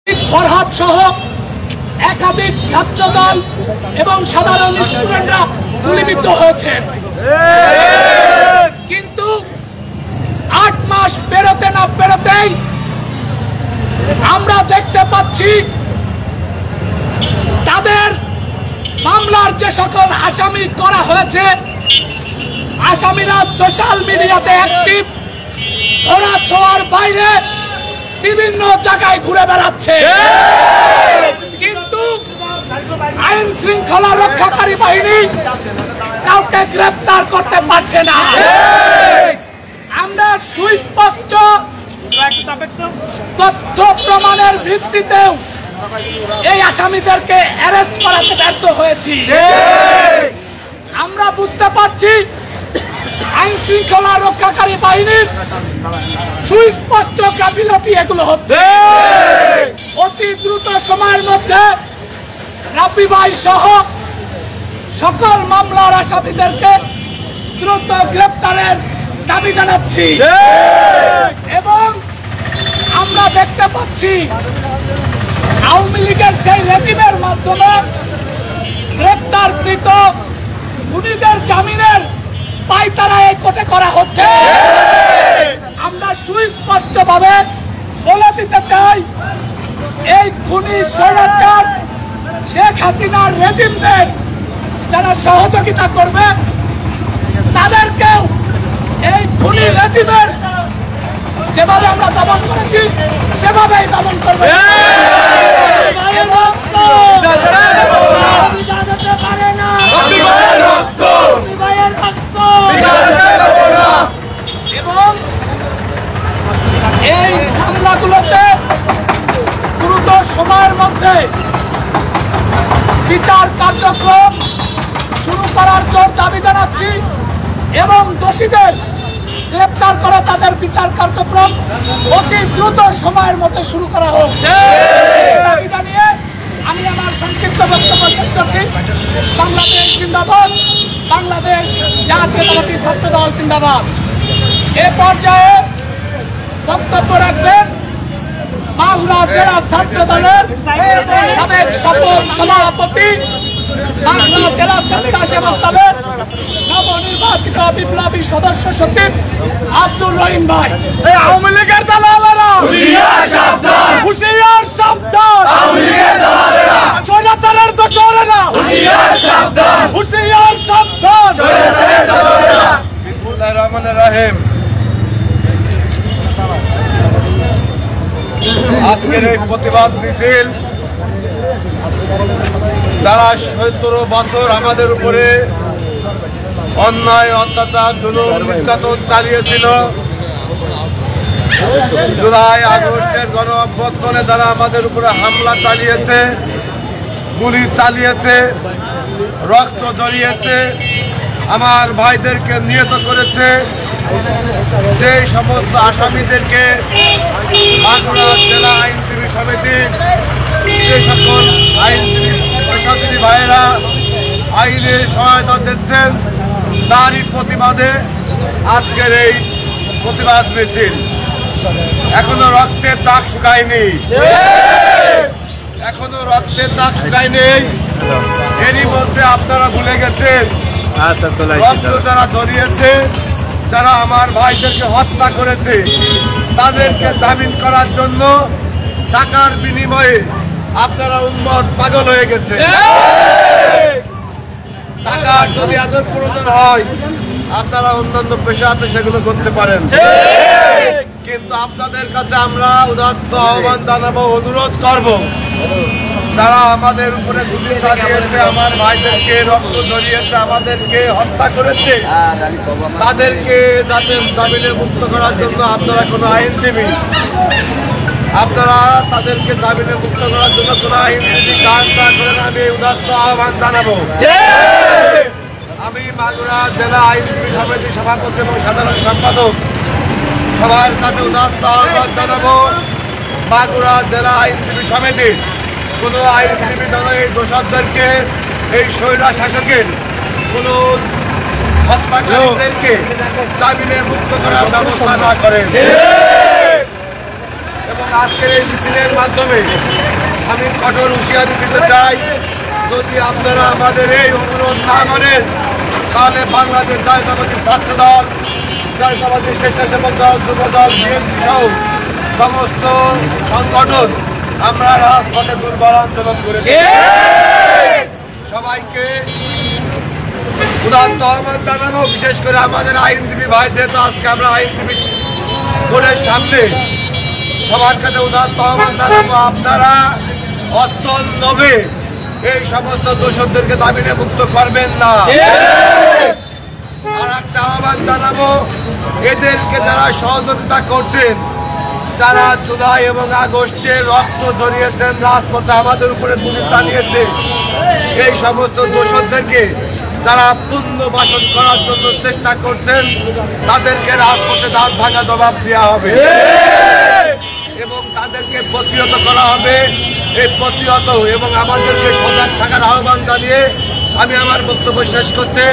ফরহাদ সহ একাধিক ছাত্রদল এবং সাধারণ স্টুডেন্টরা গুলিবিদ্ধ হয়েছেন। কিন্তু ৮ মাস পেরোতে না পেরোতেই আমরা দেখতে পাচ্ছি তাদের মামলার যে সকল আসামি করা হয়েছে, আসামিরা সোশ্যাল মিডিয়াতে অ্যাক্টিভ, ধরা ছোঁয়ার বাইরে বিভিন্ন জায়গায় ঘুরে বেড়াচ্ছে। কিন্তু আইন শৃঙ্খলা রক্ষাকারী বাহিনী কাউকে গ্রেফতার করতে পারছে না। আমরা সুস্পষ্ট তথ্য প্রমাণের ভিত্তিতেও এই আসামিদেরকে অ্যারেস্ট করাতে ব্যর্থ হয়েছি। আমরা বুঝতে পারছি আইন শৃঙ্খলা রক্ষাকারী বাহিনীর সুস্পষ্ট গাফিলতি এগুলো হচ্ছে। অতি দ্রুত সময়ের মধ্যে রাব্বি ভাই সহ সকল মামলার আসামিদেরকে দ্রুত গ্রেপ্তারের দাবি জানাচ্ছি। এবং আমরা দেখতে পাচ্ছি আওয়ামী লীগের সেই রেজিমের মাধ্যমে গ্রেপ্তারকৃত খুনিদের জামিনের পায়তারা এই কোর্টে করা হচ্ছে। আমরা সুস্পষ্টভাবে বলে দিতে চাই, এই খুনি স্বৈরাচার শেখ হাসিনার রেজিমদের যারা সহযোগিতা করবে তাদেরকেও এই খুনি রেজিমের যেভাবে আমরা দমন করেছি সেভাবেই দমন করবে। এবং এই মামলাগুলোতে দ্রুত সময়ের মধ্যে বিচার কার্যক্রম শুরু করার জোর দাবি জানাচ্ছি এবং দোষীদের গ্রেপ্তার করে তাদের বিচার কার্যক্রম অতি দ্রুত সময়ের মধ্যে শুরু করা হোক। দাবি জানিয়ে আমি আমার সংক্ষিপ্ত বক্তব্য শেষ করছি। বাংলাদেশ জিন্দাবাদ, বাংলাদেশ জাতীয়তাবাদী ছাত্রদল জিন্দাবাদ। এ পর্যায়ে বক্তব্য রাখবেন মাগুরা জেলা ছাত্র দলের সাবেক সফল সভাপতি, মাগুরা জেলা স্বেচ্ছাসেবক দলের নবনির্বাচিত বিপ্লবী সদস্য সচিব আব্দুর রহিম ভাই। আওয়ামী লীগের দালালেরা হুঁশিয়ার সাবধান, হুঁশিয়ার সাবধান, আওয়ামী লীগের দালালেরা স্বৈরাচারের দোসরেরা হুঁশিয়ার সাবধান, হুঁশিয়ার সাবধান, স্বৈরাচারের দোসরেরা। বিসমিল্লাহির রহমানির রহিম। আজকের এই প্রতিবাদ মিছিল যারা 17 বছর আমাদের উপরে অন্যায়, অত্যাচার, জুলুম, নির্যাতন চালিয়েছিল, জুলাই আগস্টের গণ অভ্যুত্থানে যারা আমাদের উপরে হামলা চালিয়েছে, গুলি চালিয়েছে, রক্ত ঝরিয়েছে, আমার ভাইদেরকে নিহত করেছে, যে সমস্ত আসামিদেরকে মাগুরা জেলা আইনজীবী সমিতি, যে সকল আইনজীবী পেশাজীবী ভাইয়েরা আইনে সহায়তা দিচ্ছেন, তারই প্রতিবাদে আজকের এই প্রতিবাদ মিছিল। এখনো রক্তের দাগ শুকায়নি, এখনো রক্তের দাগ শুকায়নি। এরই মধ্যে আপনারা ভুলে গেছেন রক্ত যারা ঝরিয়েছে, যারা আমার ভাইদেরকে হত্যা করেছে, তাদেরকে জামিন করার জন্য টাকার বিনিময়ে আপনারা উন্মাদ পাগল হয়ে গেছে। টাকার যদি এত প্রয়োজন হয় আপনারা অন্যান্য পেশা আছে সেগুলো করতে পারেন, কিন্তু আপনাদের কাছে আমরা উদাত্ত আহ্বান জানাবো, অনুরোধ করব, যারা আমাদের উপরে গুলি চালিয়েছে, আমার ভাইদেরকে রক্ত ঝরিয়েছে, আমাদেরকে হত্যা করেছে, তাদেরকে যাতে জামিনে মুক্ত করার জন্য আপনারা কোনো আইনজীবী, আপনারা তাদেরকে জামিনে মুক্ত করার জন্য কোনো আইনজীবী কাজ না করেন, আমি উদাত্ত আহ্বান জানাবো। আমি মাগুরা জেলা আইনজীবী সমিতি সভাপতি এবং সাধারণ সম্পাদক সবার কাছে উদাত্ত আহ্বান জানাবো, মাগুরা জেলা আইনজীবী সমিতি কোনো আইনজীবী যেন এই দোষরদেরকে, এই স্বৈরা শাসকের কোনো হত্যাকারীদেরকে জামিনে মুক্ত করার ব্যবস্থা না করেন। এবং আজকের এই মিছিলের মাধ্যমে আমি কঠোর হুঁশিয়ারি দিতে চাই, যদি আপনারা আমাদের এই অনুরোধ না মানেন তাহলে বাংলাদেশ জাতীয়তাবাদী ছাত্র দল, জাতীয়তাবাদী স্বেচ্ছাসেবক দল, যুব দল, বিএনপি সহ সমস্ত সংগঠন আমরা রাজপথে দুর্বল আন্দোলন করেছি। সবাইকে উদাত্ত আহ্বান জানাবো, বিশেষ করে আমাদের আইনজীবী ভাই, যেহেতু আজকে আমরা আইনজীবী কোর্টের সামনে, সবার কাছে উদাত্ত আহ্বান জানাবো, আপনারা অত্যল লোভে এই সমস্ত দোষকদেরকে জামিনে মুক্ত করবেন না। আর একটা আহ্বান জানাবো, এদেরকে যারা সহযোগিতা করছেন, যারা জুলাই এবং আগস্টে রক্ত ঝরিয়েছেন, রাজপথে আমাদের উপরে পুলিশ চালিয়েছে, এই সমস্ত দোষকদেরকে যারা পুনর্বাসন করার জন্য চেষ্টা করছেন, তাদেরকে রাজপথে দাঁত ভাঙা জবাব দেওয়া হবে এবং তাদেরকে প্রতিহত করা হবে। এই প্রতিহত এবং আমাদেরকে সজাগ থাকার আহ্বান জানিয়ে আমি আমার বক্তব্য শেষ করছি।